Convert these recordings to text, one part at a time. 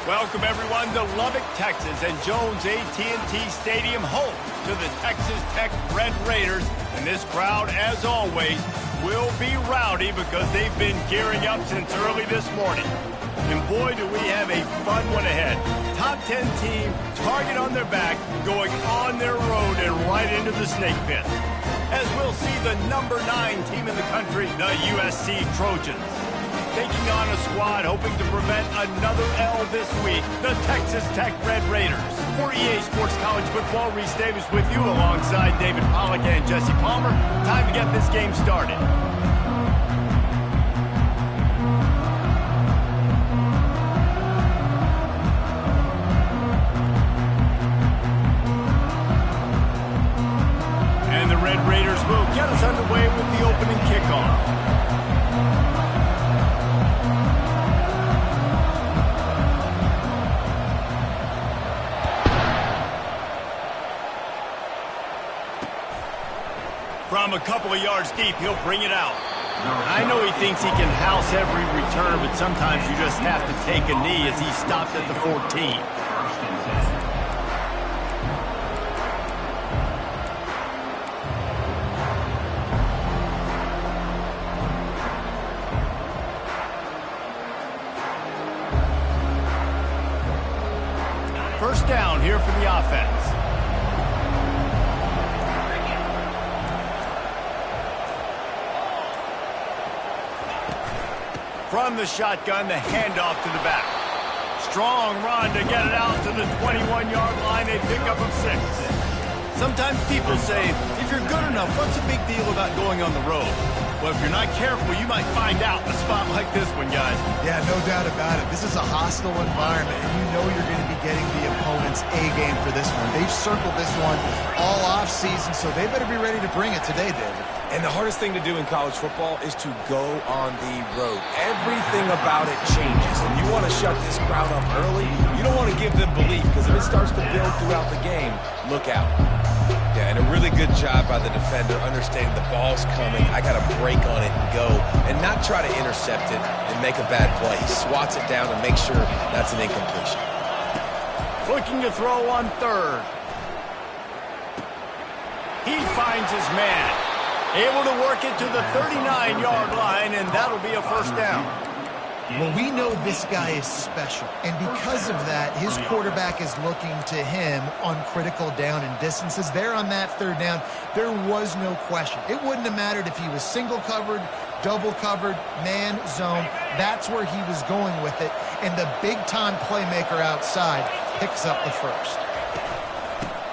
Welcome, everyone, to Lubbock, Texas, and Jones AT&T Stadium, home to the Texas Tech Red Raiders. And this crowd, as always, will be rowdy because they've been gearing up since early this morning. And boy, do we have a fun one ahead. Top 10 team, target on their back, going on their road and right into the snake pit. As we'll see the number 9 team in the country, the USC Trojans, taking on a squad hoping to prevent another L this week, the Texas Tech Red Raiders. For EA Sports College Football, Reese Davis with you alongside David Pollack and Jesse Palmer. Time to get this game started. And the Red Raiders will get us underway with the opening kickoff. From a couple of yards deep, he'll bring it out. I know he thinks he can house every return, but sometimes you just have to take a knee as he stopped at the 14. First down here for the offense. From the shotgun, the handoff to the back. Strong run to get it out to the 21-yard line. They pick up of 6. Sometimes people say, if you're good enough, what's the big deal about going on the road? Well, if you're not careful, you might find out in a spot like this one, guys. Yeah, no doubt about it. This is a hostile environment, and you know you're going to be getting the opponent's A-game for this one. They've circled this one all off-season, so they better be ready to bring it today, David. And the hardest thing to do in college football is to go on the road. Everything about it changes, and you want to shut this crowd up early. You don't want to give them belief, because if it starts to build throughout the game, look out. Yeah, and a really good job by the defender understanding the ball's coming. I got to break on it and go, and not try to intercept it and make a bad play. He swats it down and makes sure that's an incompletion. Looking to throw on third. He finds his man. Able to work it to the 39-yard line, and that'll be a first down. Well, we know this guy is special, and because of that, his quarterback is looking to him on critical down and distances. There on that third down, there was no question. It wouldn't have mattered if he was single covered, double covered, man, zone. That's where he was going with it, and the big-time playmaker outside picks up the first.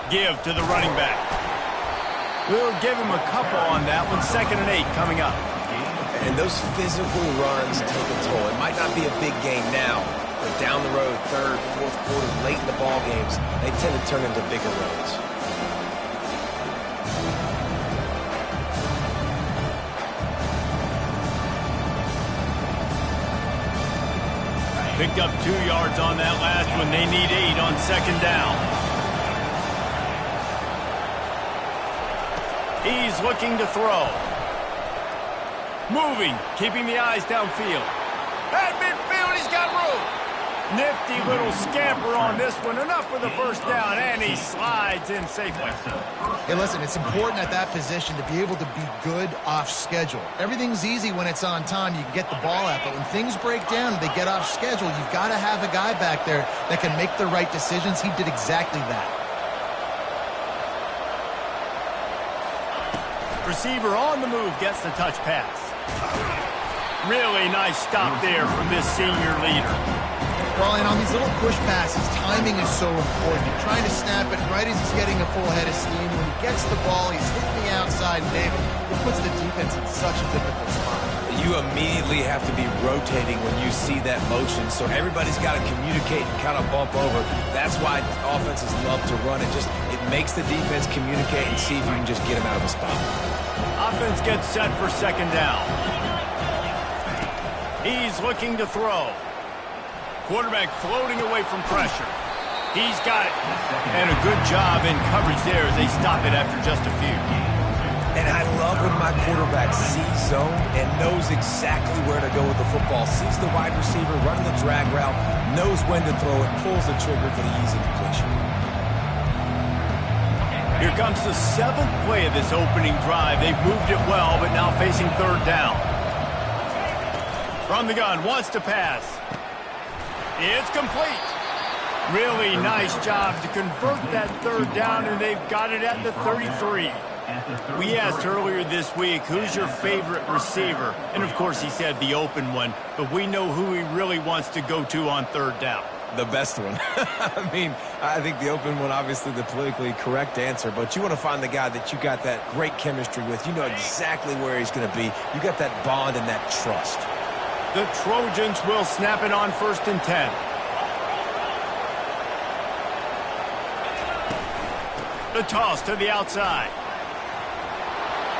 Give to the running back. We'll give him a couple on that one. 2nd and 8 coming up. And those physical runs take a toll. It might not be a big game now, but down the road, 3rd, 4th quarter, late in the ball games, they tend to turn into bigger runs. Picked up 2 yards on that last one. They need 8 on 2nd down. He's looking to throw. Moving, keeping the eyes downfield. At midfield, he's got room. Nifty little scamper on this one. Enough for the first down, and he slides in safely. Hey, listen, it's important at that position to be able to be good off schedule. Everything's easy when it's on time. You can get the ball out, but when things break down and they get off schedule, you've got to have a guy back there that can make the right decisions. He did exactly that. Receiver on the move gets the touch pass. Really nice stop there from this senior leader. Well, and on these little push passes, timing is so important. You're trying to snap it right as he's getting a full head of steam. When he gets the ball, he's hitting the outside, and David, it puts the defense in such a difficult spot. You immediately have to be rotating when you see that motion, so everybody's got to communicate and kind of bump over. That's why offenses love to run it. It makes the defense communicate and see if you can just get them out of the spot. Offense gets set for 2nd down. He's looking to throw. Quarterback floating away from pressure. He's got it. And a good job in coverage there as they stop it after just a few. And I love when my quarterback sees zone and knows exactly where to go with the football. Sees the wide receiver running the drag route, knows when to throw it, pulls the trigger for the easy completion. Here comes the 7th play of this opening drive. They've moved it well, but now facing 3rd down. From the gun, wants to pass. It's complete. Really nice job to convert that 3rd down, and they've got it at the 33. We asked earlier this week, who's your favorite receiver? And, of course, he said the open one, but we know who he really wants to go to on 3rd down. The best one. I mean, I think the open one, obviously the politically correct answer, but you want to find the guy that you got that great chemistry with. You know exactly where he's going to be. You got that bond and that trust. The Trojans will snap it on 1st and 10. The toss to the outside.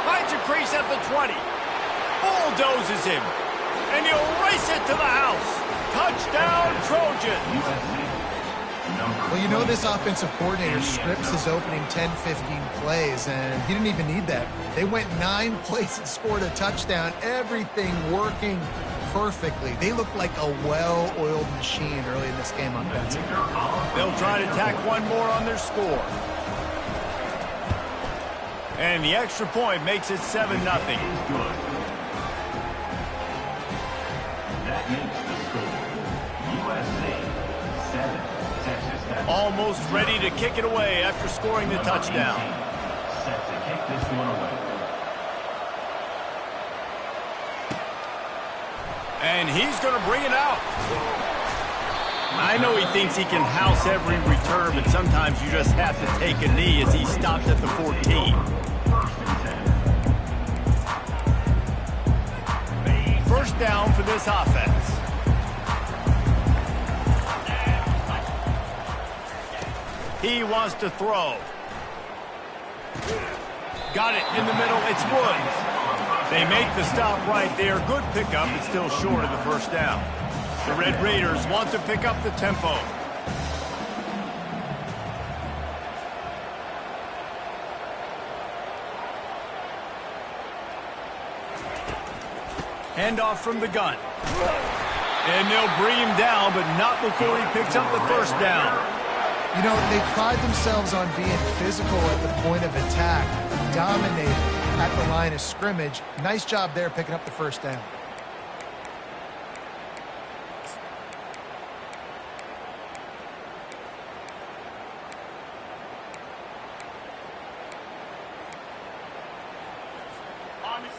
Finds a crease at the 20. Bulldozes him. And he'll race it to the house. Touchdown, Trojans. Well, you know this offensive coordinator scripts his opening 10, 15 plays, and he didn't even need that. They went 9 plays and scored a touchdown. Everything working perfectly. They look like a well-oiled machine early in this game offensively. They'll try to tack one more on their score. And the extra point makes it 7-0. That makes the score USA 7, Texas Tech. Almost ready to kick it away after scoring the touchdown. Set to kick this one away. And he's going to bring it out. I know he thinks he can house every return, but sometimes you just have to take a knee as he stopped at the 14. First down for this offense. He wants to throw. Got it in the middle. It's Woods. They make the stop right there. Good pickup, but still short of the first down. The Red Raiders want to pick up the tempo. Handoff from the gun. And they'll bring him down, but not before he picks up the first down. You know, they pride themselves on being physical at the point of attack, dominating at the line of scrimmage. Nice job there picking up the first down.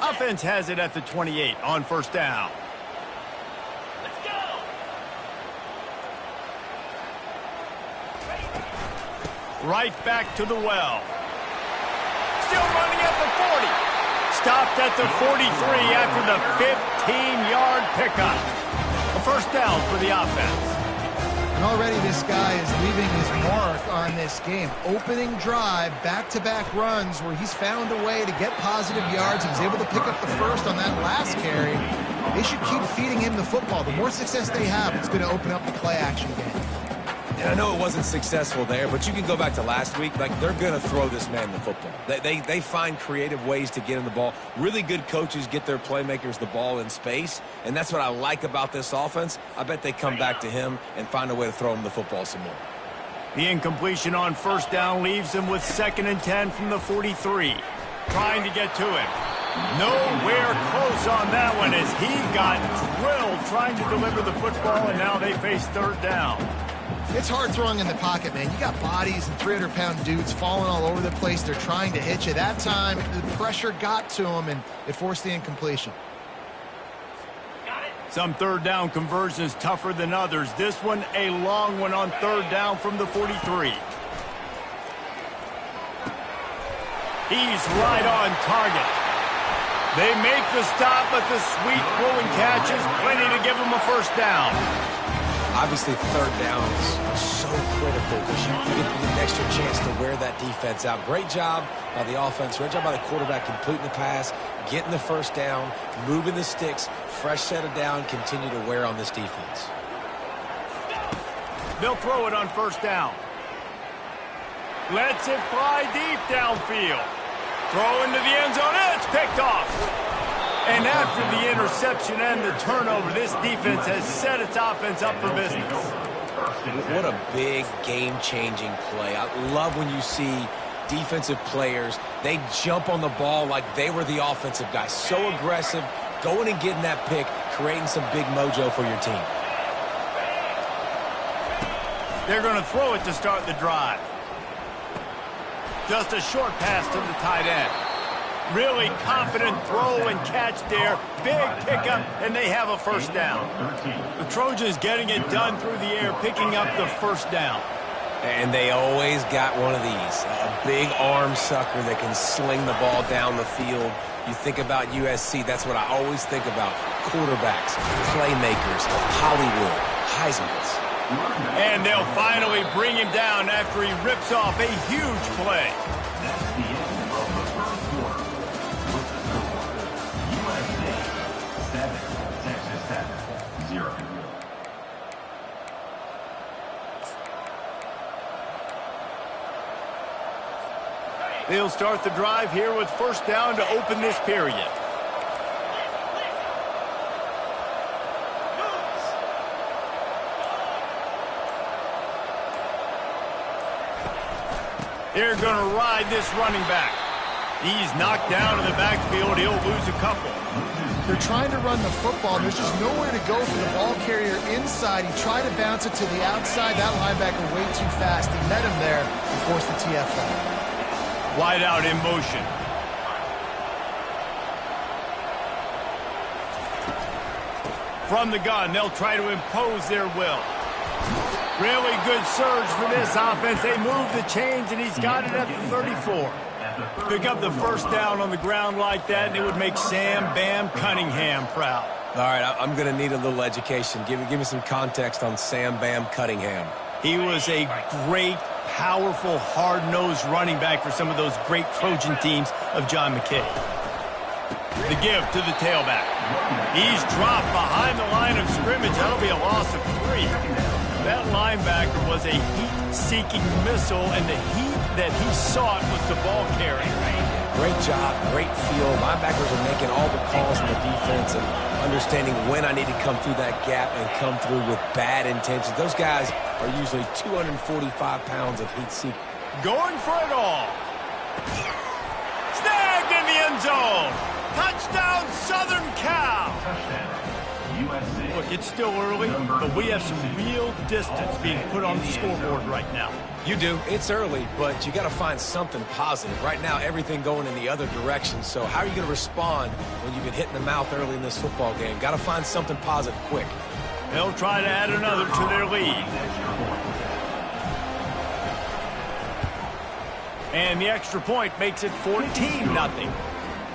Offense has it at the 28 on first down. Let's go! Right back to the well. Still running at the 40. Stopped at the 43 after the 15-yard pickup. A first down for the offense. And already this guy is leaving his mark on this game. Opening drive, back-to-back runs where he's found a way to get positive yards. He was able to pick up the first on that last carry. They should keep feeding him the football. The more success they have, it's going to open up the play-action game. And I know it wasn't successful there, but you can go back to last week. Like, they're going to throw this man the football. They find creative ways to get him the ball. Really good coaches get their playmakers the ball in space, and that's what I like about this offense. I bet they come back to him and find a way to throw him the football some more. The incompletion on first down leaves him with 2nd and 10 from the 43. Trying to get to him. Nowhere close on that one as he got drilled trying to deliver the football, and now they face 3rd down. It's hard throwing in the pocket, man. You got bodies and 300-pound dudes falling all over the place. They're trying to hit you. That time, the pressure got to him, and it forced the incompletion. Some 3rd down conversions tougher than others. This one, a long one on 3rd down from the 43. He's right on target. They make the stop, but the sweet throwing catch is plenty to give him a first down. Obviously, 3rd downs are so critical because you get an extra chance to wear that defense out. Great job by the offense. Great job by the quarterback completing the pass, getting the first down, moving the sticks, fresh set of down, continue to wear on this defense. They'll throw it on first down. Lets it fly deep downfield. Throw into the end zone. It's picked off. And after the interception and the turnover, this defense has set its offense up for business. What a big game-changing play. I love when you see defensive players, they jump on the ball like they were the offensive guy. So aggressive, going and getting that pick, creating some big mojo for your team. They're going to throw it to start the drive. Just a short pass to the tight end. Really confident throw and catch there. Big pickup, and they have a first down. The Trojans getting it done through the air, picking up the first down. And they always got one of these, a big arm sucker that can sling the ball down the field. You think about USC, that's what I always think about. Quarterbacks, playmakers, Hollywood, Heisman's. And they'll finally bring him down after he rips off a huge play. That's the end of the first quarter. With the score, USA 7, Texas Tech 0. They'll start the drive here with first down to open this period. They're going to ride this running back. He's knocked down in the backfield. He'll lose a couple. They're trying to run the football. There's just nowhere to go for the ball carrier inside. He tried to bounce it to the outside. That linebacker way too fast. He met him there and forced the TFL. Wide out in motion. From the gun, they'll try to impose their will. Really good surge for this offense. They move the chains, and he's got it at the 34. Pick up the first down on the ground like that, and it would make Sam Bam Cunningham proud. All right, I'm going to need a little education. Give me some context on Sam Bam Cunningham. He was a great, powerful, hard-nosed running back for some of those great Trojan teams of John McKay. The give to the tailback. He's dropped behind the line of scrimmage. That'll be a loss of 3. That linebacker was a heat-seeking missile, and the heat that he sought was the ball carrier. Great job, great feel. Linebackers are making all the calls in the defense and understanding when I need to come through that gap and come through with bad intentions. Those guys are usually 245 pounds of heat seeking. Going for it all. Snagged in the end zone. Touchdown, Southern Cal. USA. Look, it's still early, but we have some real distance being put on the scoreboard right now. You do. It's early, but you got to find something positive. Right now, everything going in the other direction. So how are you going to respond when you've been hit in the mouth early in this football game? Got to find something positive quick. They'll try to add another to their lead. And the extra point makes it 14-0.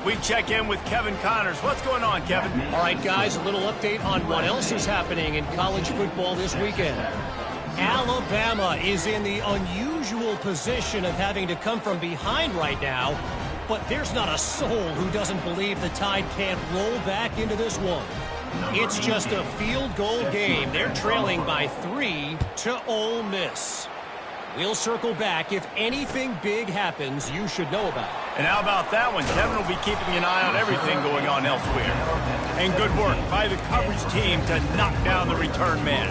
We check in with Kevin Connors. What's going on, Kevin? All right, guys, a little update on what else is happening in college football this weekend. Alabama is in the unusual position of having to come from behind right now, but there's not a soul who doesn't believe the Tide can't roll back into this one. It's just a field goal game. They're trailing by 3 to Ole Miss. We'll circle back. If anything big happens, you should know about it. And how about that one? Kevin will be keeping an eye on everything going on elsewhere. And good work by the coverage team to knock down the return man.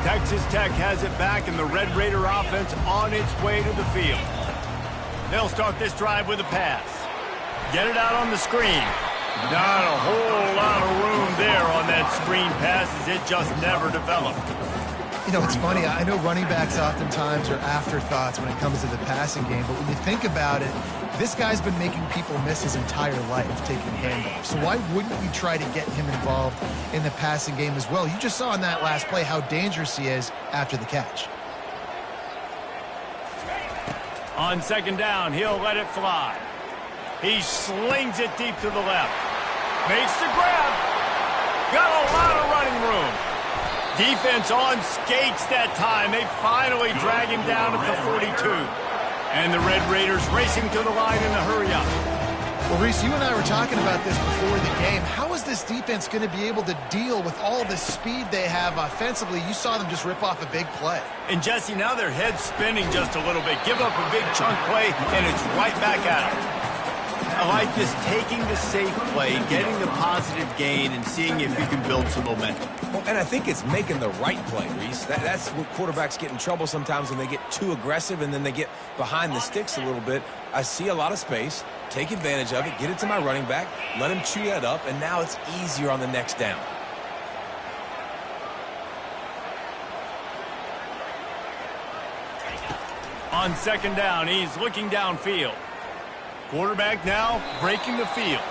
Texas Tech has it back, and the Red Raider offense on its way to the field. They'll start this drive with a pass. Get it out on the screen. Not a whole lot of room there on that screen pass, as it just never developed. You know, it's funny. I know running backs oftentimes are afterthoughts when it comes to the passing game, but when you think about it, this guy's been making people miss his entire life taking handoffs. So why wouldn't you try to get him involved in the passing game as well? You just saw in that last play how dangerous he is after the catch. On second down, he'll let it fly. He slings it deep to the left. Makes the grab. Got a lot of running room. Defense on skates that time. They finally drag him down at the 42. And the Red Raiders racing to the line in a hurry-up. Well, Reese, you and I were talking about this before the game. How is this defense going to be able to deal with all the speed they have offensively? You saw them just rip off a big play. And, Jesse, now their head's spinning just a little bit. Give up a big chunk play, and it's right back at them. I like this, taking the safe play, getting the positive gain, and seeing if you can build some momentum. Well, and I think it's making the right play, Reese. That's what quarterbacks get in trouble sometimes when they get too aggressive and then they get behind the sticks a little bit. I see a lot of space, take advantage of it, get it to my running back, let him chew that up, and now it's easier on the next down. On second down, he's looking downfield. Quarterback now breaking the field.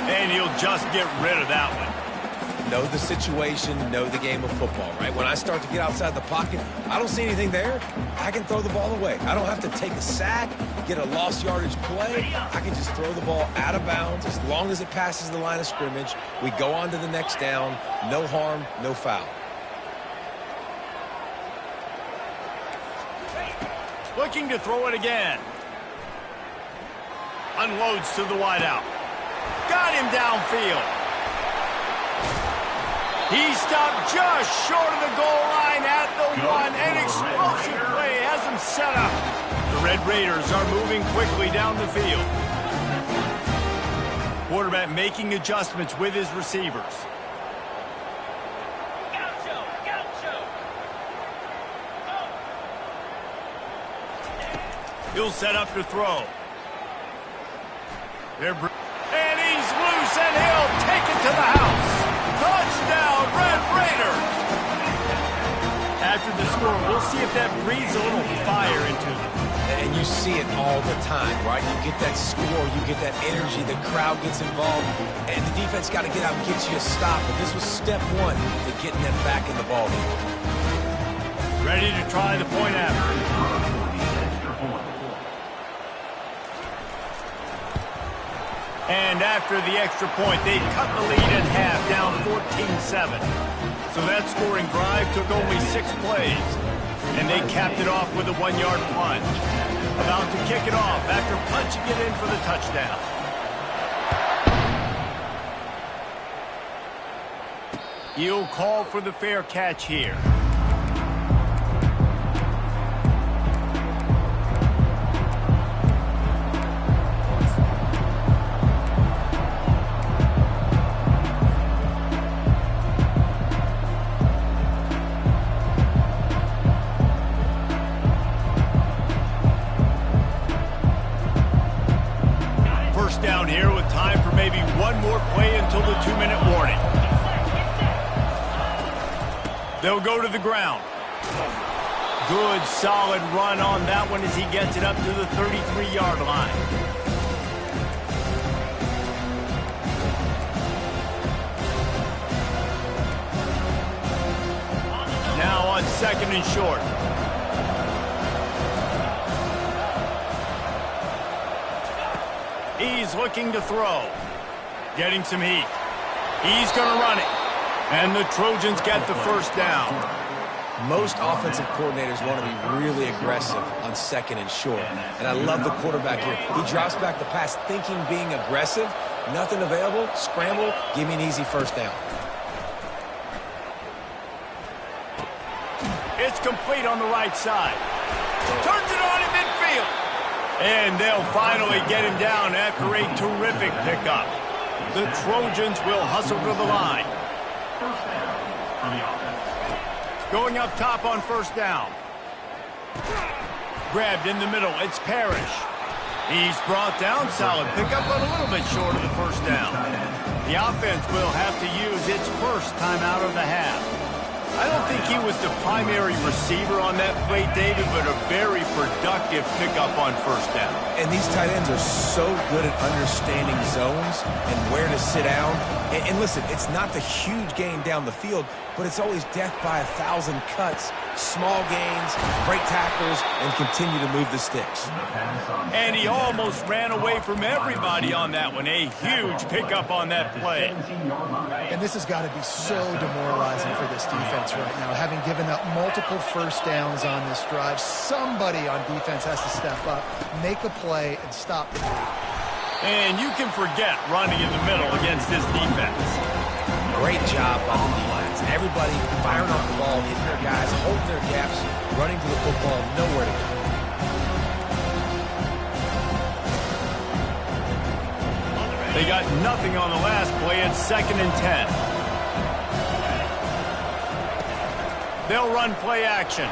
And he'll just get rid of that one. Know the situation, know the game of football, right? When I start to get outside the pocket, I don't see anything there, I can throw the ball away. I don't have to take a sack, get a lost yardage play. I can just throw the ball out of bounds as long as it passes the line of scrimmage. We go on to the next down. No harm, no foul. Looking to throw it again. Unloads to the wideout. Got him downfield. He stopped just short of the goal line at the one. An explosive play has him set up. The Red Raiders are moving quickly down the field. Quarterback making adjustments with his receivers. He'll set up to throw. And he's loose, and he'll take it to the house. Touchdown, Red Raiders! After the score, we'll see if that breathes a little fire into them. And you see it all the time, right? You get that score, you get that energy, the crowd gets involved, and the defense got to get out and get you a stop. But this was step one to getting them back in the ballgame. Ready to try the point after. And after the extra point, they cut the lead in half, down 14-7. So that scoring drive took only 6 plays. And they capped it off with a 1-yard plunge. About to kick it off after punching it in for the touchdown. He'll call for the fair catch here. Down here with time for maybe one more play until the 2-minute warning. They'll go to the ground. Good, solid run on that one as he gets it up to the 33-yard line. Now on second and short. He's looking to throw. Getting some heat. He's going to run it. And the Trojans get the first down. Most offensive coordinators want to be really aggressive on second and short. And I love the quarterback here. He drops back the pass thinking being aggressive. Nothing available. Scramble. Give me an easy first down. It's complete on the right side. Turns it on in midfield. And they'll finally get him down after a terrific pickup. The Trojans will hustle to the line. First down for the offense. Going up top on first down. Grabbed in the middle. It's Parrish. He's brought down. Solid pickup, but a little bit short of the first down. The offense will have to use its first timeout of the half. I don't think he was the primary receiver on that play, David, but a very productive pickup on first down. And these tight ends are so good at understanding zones and where to sit down. And listen, it's not the huge gain down the field, but it's always death by 1,000 cuts, small gains, break tackles, and continue to move the sticks. And he almost ran away from everybody on that one. A huge pickup on that play. And this has got to be so demoralizing for this this defense right now, having given up multiple first downs on this drive. Somebody on defense has to step up, make a play, and stop the lead. And you can forget running in the middle against this defense. Great job by the defense. Everybody firing off the ball, hitting their guys, holding their gaps, running to the football, nowhere to go. They got nothing on the last play. It's 2nd and 10. They'll run play action.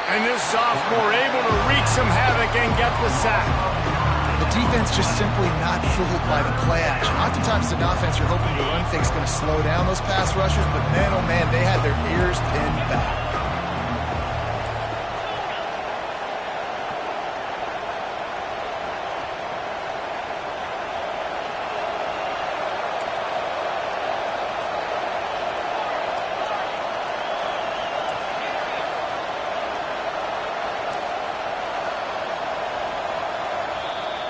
And this sophomore able to wreak some havoc and get the sack. The defense just simply not fooled by the play action. Oftentimes, as an offense, you're hoping the run fake's going to slow down those pass rushers, but man, oh man, they had their ears pinned back.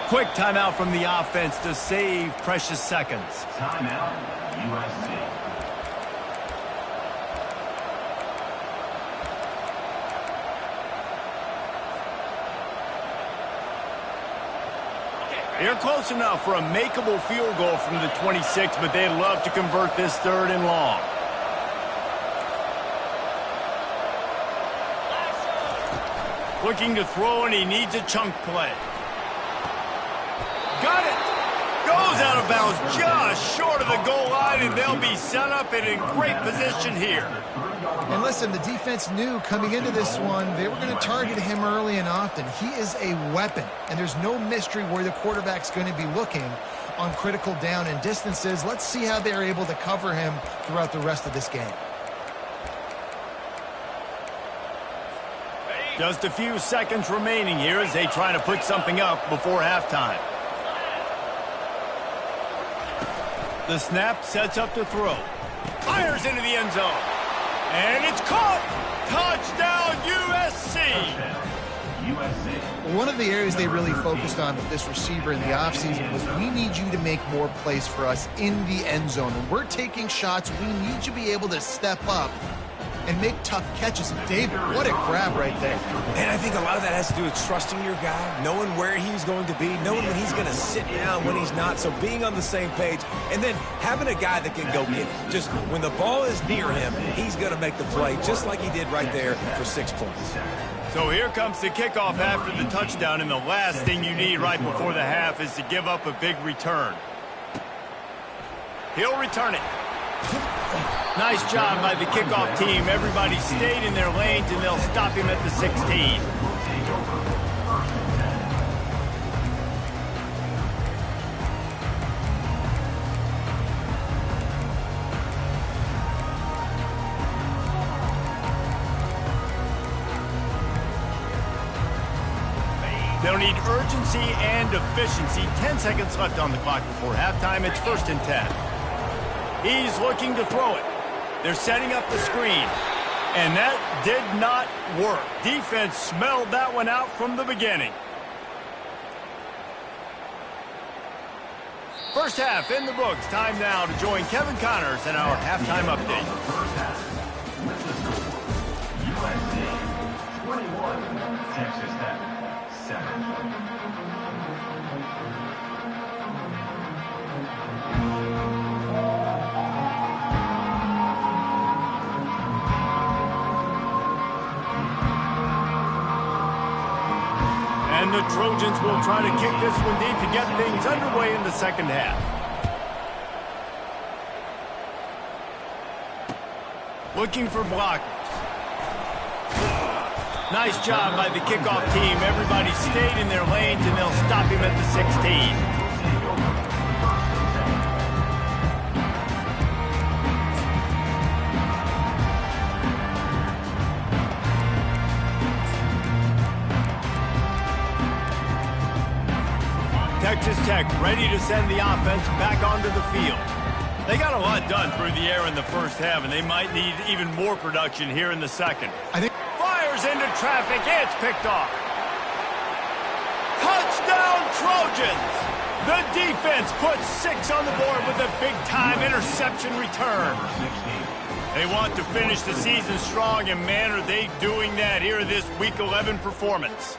Quick timeout from the offense to save precious seconds. Timeout, USC. They're close enough for a makeable field goal from the 26, but they'd love to convert this 3rd and long. Looking to throw, and he needs a chunk play. Got it! Goes out of bounds just short of the goal line, and they'll be set up and in great position here. And listen, the defense knew coming into this one, they were going to target him early and often. He is a weapon, and there's no mystery where the quarterback's going to be looking on critical down and distances. Let's see how they're able to cover him throughout the rest of this game. Just a few seconds remaining here as they try to put something up before halftime. The snap sets up to throw. Fires into the end zone. And it's caught! Touchdown, USC! One of the areas they really focused on with this receiver in the offseason was we need you to make more plays for us in the end zone. When we're taking shots, we need you to be able to step up and make tough catches. David, what a grab right there. And I think a lot of that has to do with trusting your guy, knowing where he's going to be, knowing when he's going to sit down, when he's not, so being on the same page, and then having a guy that can go get it. Just when the ball is near him, he's going to make the play, just like he did right there for 6 points. So here comes the kickoff after the touchdown, and the last thing you need right before the half is to give up a big return. He'll return it. Nice job by the kickoff team. Everybody stayed in their lanes, and they'll stop him at the 16. They'll need urgency and efficiency. 10 seconds left on the clock before halftime. It's 1st and 10. He's looking to throw it. They're setting up the screen. And that did not work. Defense smelled that one out from the beginning. First half in the books. Time now to join Kevin Connors in our halftime update. First half. With the score, USC 21, Texas Tech 7. And the Trojans will try to kick this one deep to get things underway in the second half. Looking for blockers. Nice job by the kickoff team. Everybody stayed in their lanes, and they'll stop him at the 16. Texas Tech ready to send the offense back onto the field. They got a lot done through the air in the first half, and they might need even more production here in the second. Fires into traffic. It's picked off. Touchdown, Trojans! The defense puts 6 on the board with a big-time interception return. They want to finish the season strong, and man, are they doing that here in this Week 11 performance.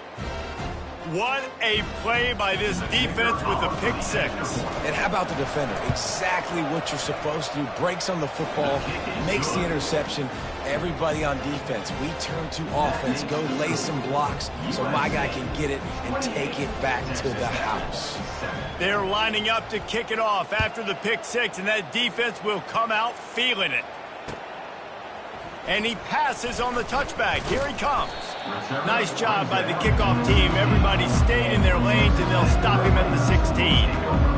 What a play by this defense with a pick six. And how about the defender? Exactly what you're supposed to do. Breaks on the football, makes the interception. Everybody on defense, we turn to offense. Go lay some blocks so my guy can get it and take it back to the house. They're lining up to kick it off after the pick six, and that defense will come out feeling it. And he passes on the touchback. Here he comes. Nice job by the kickoff team. Everybody stayed in their lanes, and they'll stop him at the 16.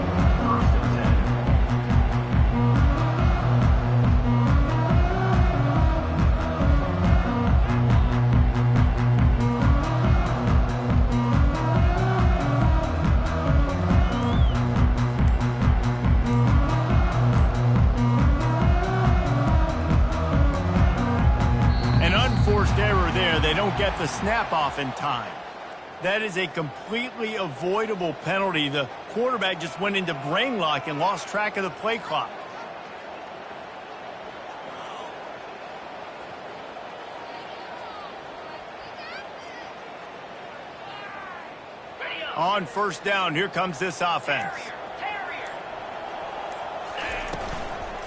Error there. They don't get the snap off in time. That is a completely avoidable penalty. The quarterback just went into brain lock and lost track of the play clock. On first down, here comes this offense.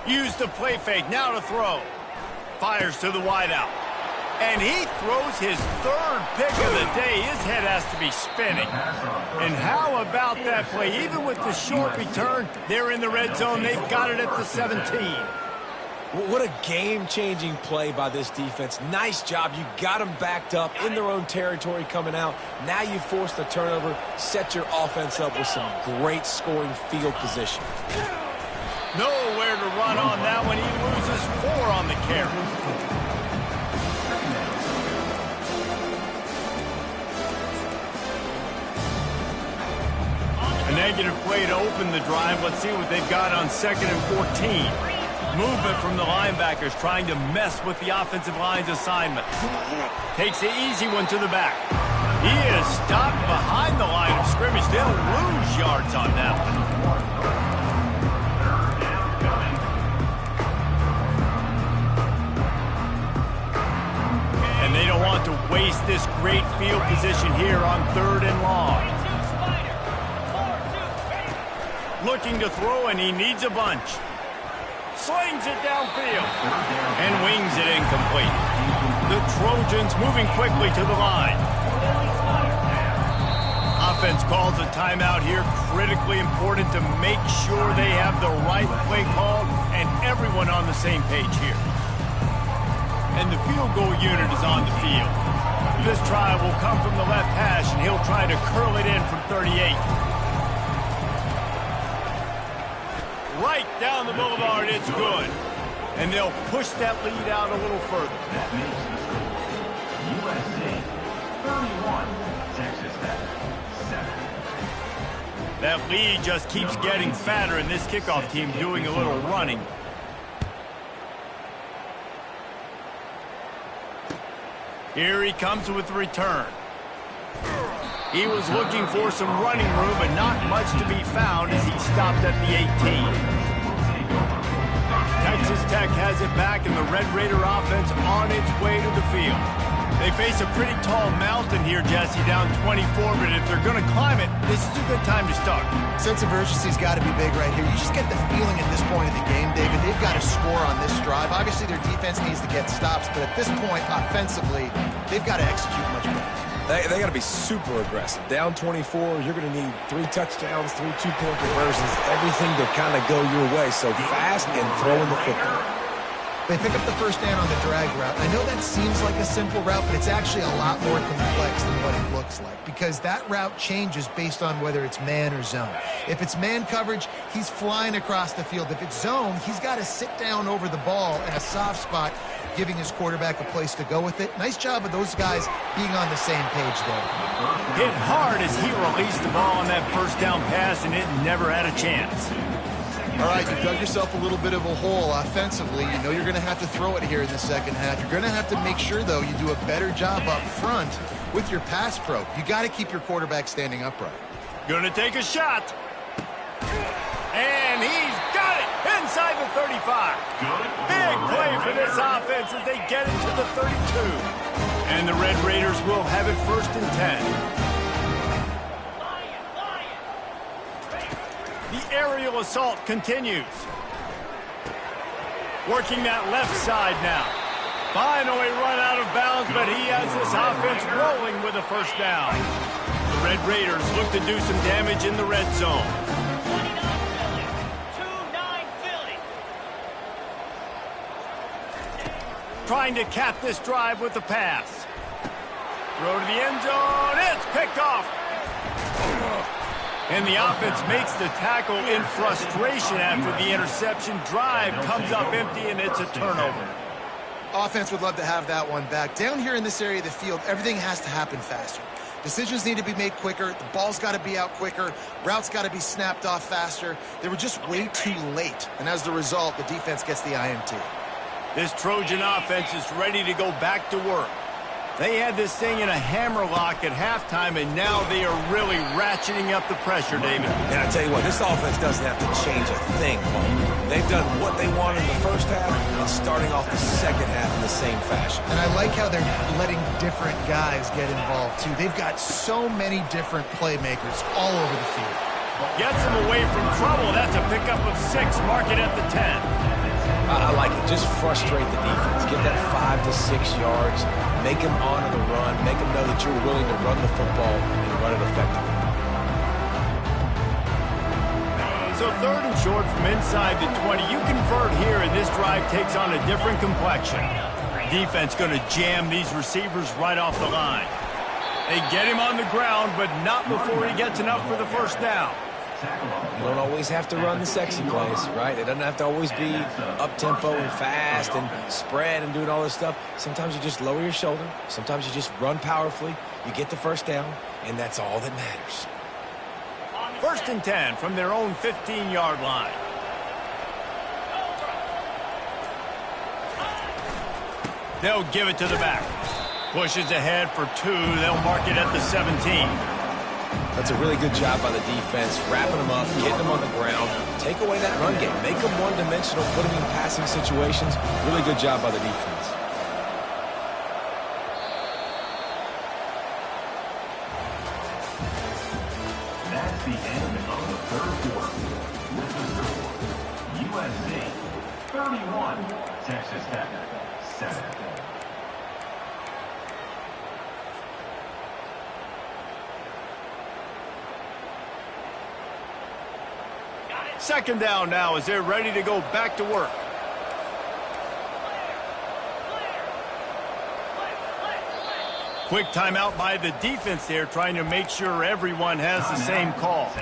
Use the play fake, now to throw. Fires to the wideout. And he throws his third pick of the day. His head has to be spinning. And how about that play? Even with the short return, they're in the red zone. They've got it at the 17. What a game-changing play by this defense. Nice job. You got them backed up in their own territory coming out. Now you force the turnover, set your offense up with some great scoring field position. Nowhere to run on that one. He loses 4 on the carry. A negative play to open the drive. Let's see what they've got on 2nd and 14. Movement from the linebackers trying to mess with the offensive line's assignment. Takes the easy one to the back. He is stopped behind the line of scrimmage. They'll lose yards on that one. And they don't want to waste this great field position here on 3rd and long. Looking to throw, and he needs a bunch. Slings it downfield and wings it incomplete. The Trojans moving quickly to the line. Offense calls a timeout here. Critically important to make sure they have the right play called and everyone on the same page here. And the field goal unit is on the field. This try will come from the left hash, and he'll try to curl it in from 38. Right down the boulevard, it's good. And they'll push that lead out a little further. That makes the score USC 31, Texas Tech 7. That lead just keeps getting fatter, and this kickoff team doing a little running. Here he comes with the return. He was looking for some running room, but not much to be found as he stopped at the 18. Texas Tech has it back, and the Red Raider offense on its way to the field. They face a pretty tall mountain here, Jesse, down 24, but if they're going to climb it, this is a good time to start. Sense of urgency's got to be big right here. You just get the feeling at this point of the game, David, they've got to score on this drive. Obviously, their defense needs to get stops, but at this point, offensively, they've got to execute much better. They got to be super aggressive. Down 24, you're going to need 3 touchdowns, 3 two-point conversions, everything to kind of go your way. So fast and throwing the football. They pick up the first down on the drag route. I know that seems like a simple route, but it's actually a lot more complex than what it looks like because that route changes based on whether it's man or zone. If it's man coverage, he's flying across the field. If it's zone, he's got to sit down over the ball in a soft spot, giving his quarterback a place to go with it. Nice job of those guys being on the same page there. Hit hard as he released the ball on that first down pass, and it never had a chance. All right, you dug yourself a little bit of a hole offensively. You know you're going to have to throw it here in the second half. You're going to have to make sure, though, you do a better job up front with your pass pro. You got to keep your quarterback standing upright. Going to take a shot. And he's got it inside the 35. Big play for for this offense as they get into the 32. And the Red Raiders will have it 1st and 10. The aerial assault continues. Working that left side now. Finally run out of bounds, but he has this offense rolling with a 1st down. The Red Raiders look to do some damage in the red zone. 29 Philly. Trying to cap this drive with the pass. Throw to the end zone. It's picked off. And the offense makes the tackle in frustration after the interception. Drive comes up empty, and it's a turnover. Offense would love to have that one back. Down here in this area of the field, everything has to happen faster. Decisions need to be made quicker. The ball's got to be out quicker. Routes got to be snapped off faster. They were just way too late. And as the result, the defense gets the INT. This Trojan offense is ready to go back to work. They had this thing in a hammerlock at halftime, and now they are really ratcheting up the pressure, David. And I tell you what, this offense doesn't have to change a thing, Paul. They've done what they wanted in the first half and starting off the second half in the same fashion. And I like how they're letting different guys get involved, too. They've got so many different playmakers all over the field. Gets them away from trouble. That's a pickup of 6. Mark it at the 10. I like it. Just frustrate the defense. Get that 5 to 6 yards. Make them honor the run. Make them know that you're willing to run the football and run it effectively. So 3rd and short from inside the 20. You convert here, and this drive takes on a different complexion. Defense going to jam these receivers right off the line. They get him on the ground, but not before he gets enough for the 1st down. You don't always have to run the sexy plays, right? It doesn't have to always be up-tempo and fast and spread and doing all this stuff. Sometimes you just lower your shoulder. Sometimes you just run powerfully. You get the 1st down, and that's all that matters. 1st and 10 from their own 15-yard line. They'll give it to the back. Pushes ahead for 2. They'll mark it at the 17. That's a really good job by the defense, wrapping them up, getting them on the ground, take away that run game, make them one-dimensional, put them in passing situations. Really good job by the defense. That's the end of the 3rd quarter. With the score, USC 31, Texas Tech 7. 2nd down now as they're ready to go back to work. Quick timeout by the defense there, trying to make sure everyone has the same call.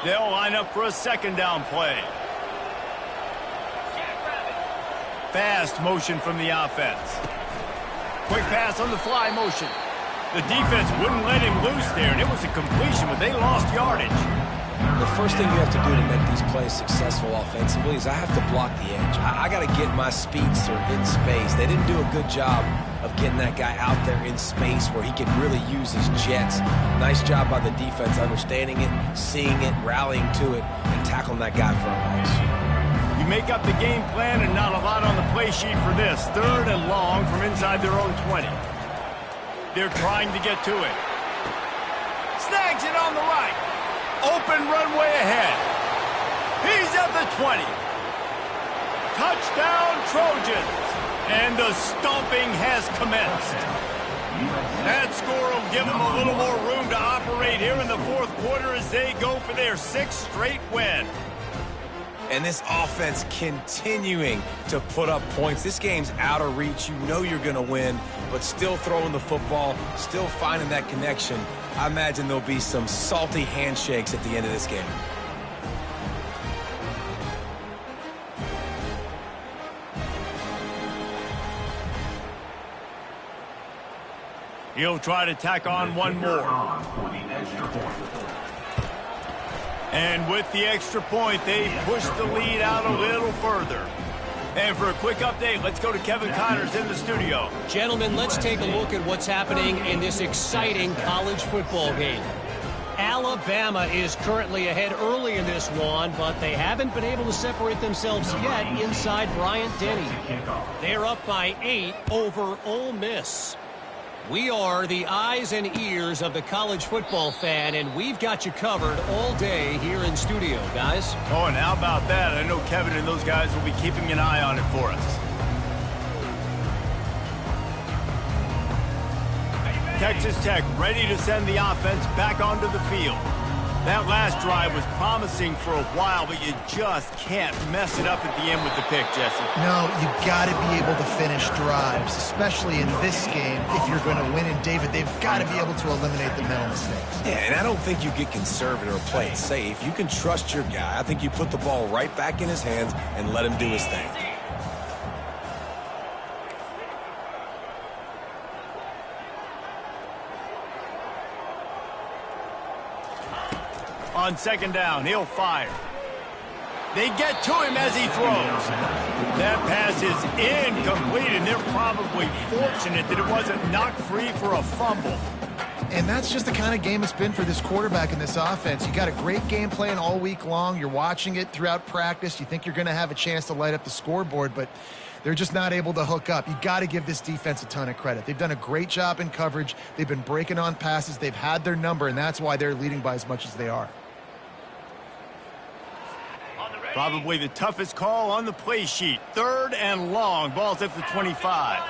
They'll line up for a 2nd down play. Fast motion from the offense. Quick pass on the fly motion. The defense wouldn't let him loose there, and it was a completion, but they lost yardage. The first thing you have to do to make these plays successful offensively is I have to block the edge. I got to get my speedster in space. They didn't do a good job of getting that guy out there in space where he could really use his jets. Nice job by the defense understanding it, seeing it, rallying to it, and tackling that guy for a loss. You make up the game plan and not a lot on the play sheet for this. 3rd and long from inside their own 20. They're trying to get to it. Snags it on the right. Open runway ahead. He's at the 20. Touchdown, Trojans. And the stomping has commenced. That score will give them a little more room to operate here in the 4th quarter as they go for their 6th straight win. And this offense continuing to put up points. This game's out of reach. You know you're going to win, but still throwing the football, still finding that connection. I imagine there'll be some salty handshakes at the end of this game. He'll try to tack on one more. And with the extra point, they push the lead out a little further. And for a quick update, let's go to Kevin Connors in the studio. Gentlemen, let's take a look at what's happening in this exciting college football game. Alabama is currently ahead early in this one, but they haven't been able to separate themselves yet inside Bryant-Denny. They're up by 8 over Ole Miss. We are the eyes and ears of the college football fan, and we've got you covered all day here in studio, guys. Oh, and how about that? I know Kevin and those guys will be keeping an eye on it for us. Texas Tech ready to send the offense back onto the field. That last drive was promising for a while, but you just can't mess it up at the end with the pick, Jesse. No, you got to be able to finish drives, especially in this game. If you're going to win, and David, they've got to be able to eliminate the mental mistakes. Yeah, and I don't think you get conservative or play it safe. You can trust your guy. I think you put the ball right back in his hands and let him do his thing. On second down, he'll fire. They get to him as he throws. That pass is incomplete, and they're probably fortunate that it wasn't knocked free for a fumble. And that's just the kind of game it's been for this quarterback in this offense. You got a great game plan all week long. You're watching it throughout practice. You think you're going to have a chance to light up the scoreboard, but they're just not able to hook up. You got to give this defense a ton of credit. They've done a great job in coverage. They've been breaking on passes. They've had their number, and that's why they're leading by as much as they are. Probably the toughest call on the play sheet. 3rd and long. Ball's at the 25.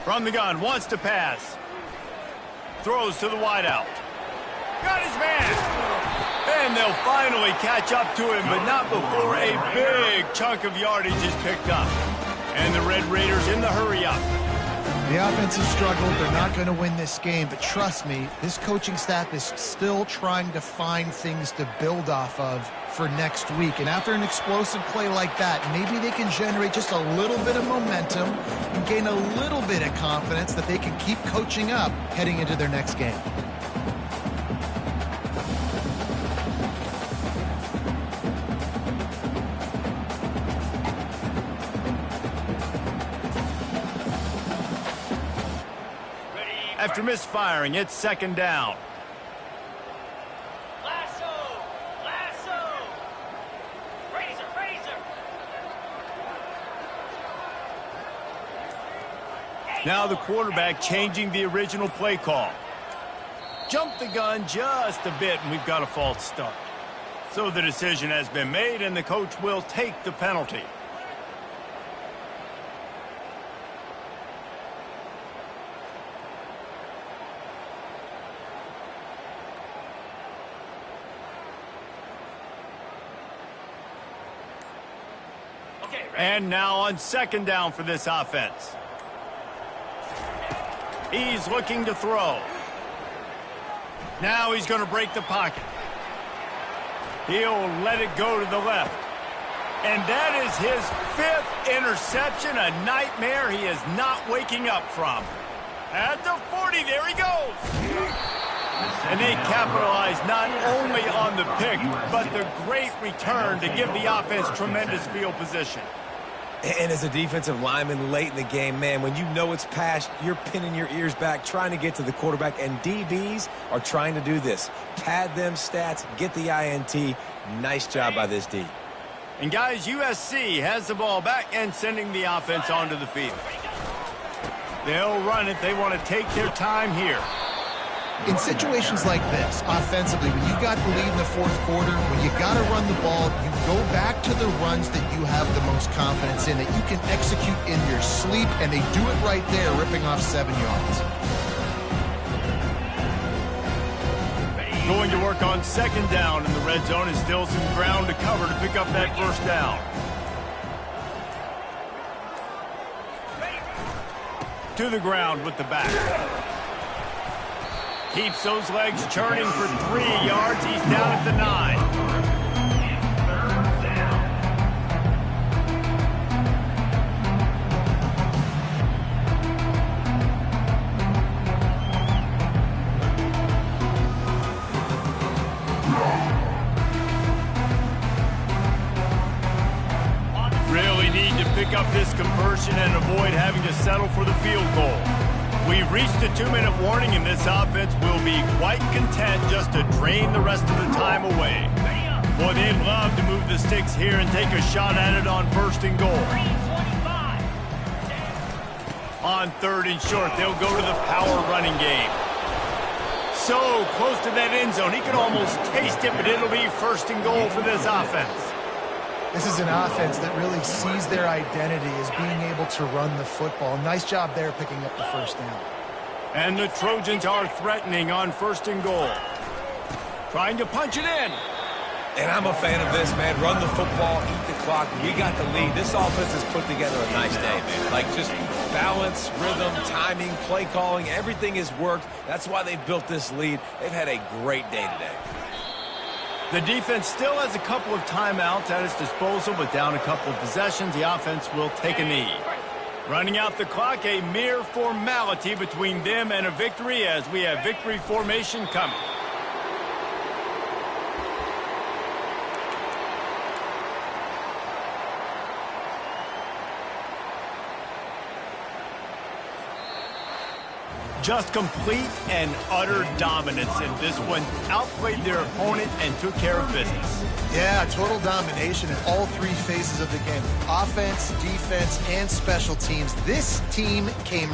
From the gun, wants to pass. Throws to the wideout. Got his man. And they'll finally catch up to him, but not before a big chunk of yardage is picked up. And the Red Raiders in the hurry-up. The offense has struggled. They're not going to win this game, but trust me, this coaching staff is still trying to find things to build off of for next week. And after an explosive play like that, maybe they can generate just a little bit of momentum and gain a little bit of confidence that they can keep coaching up heading into their next game. After misfiring, it's second down. Now the quarterback changing the original play call. Jump the gun just a bit, and we've got a false start. So the decision has been made, and the coach will take the penalty. And now on second down for this offense. He's looking to throw. Now he's going to break the pocket. He'll let it go to the left. And that is his 5th interception, a nightmare he is not waking up from. At the 40, there he goes. And they capitalize not only on the pick, but the great return to give the offense tremendous field position. And as a defensive lineman late in the game, man, when you know it's past, you're pinning your ears back, trying to get to the quarterback, and DBs are trying to do this. Pad them stats, get the INT. Nice job by this D. And guys, USC has the ball back and sending the offense onto the field. They'll run it. They want to take their time here. In situations like this, offensively, when you got the lead in the 4th quarter, when you got to run the ball, you go back to the runs that you have the most confidence in, that you can execute in your sleep, and they do it right there, ripping off 7 yards. Going to work on second down in the red zone, and still some ground to cover to pick up that first down. To the ground with the back. Keeps those legs churning for 3 yards. He's down at the 9. Really need to pick up this conversion and avoid having to settle for the field goal. We've reached the 2-minute warning, and this offense will be quite content just to drain the rest of the time away. Boy, they'd love to move the sticks here and take a shot at it on 1st and goal. On 3rd and short, they'll go to the power running game. So close to that end zone, he can almost taste it, but it'll be 1st and goal for this offense. This is an offense that really sees their identity as being able to run the football. Nice job there picking up the 1st down. And the Trojans are threatening on 1st and goal. Trying to punch it in. And I'm a fan of this, man. Run the football, eat the clock. We got the lead. This offense has put together a nice day, man. Like, just balance, rhythm, timing, play calling, everything has worked. That's why they've built this lead. They've had a great day today. The defense still has a couple of timeouts at its disposal, but down a couple of possessions, the offense will take a knee. Running out the clock, a mere formality between them and a victory as we have victory formation coming. Just complete and utter dominance in this one. Outplayed their opponent and took care of business. Yeah, total domination in all 3 phases of the game. Offense, defense, and special teams. This team came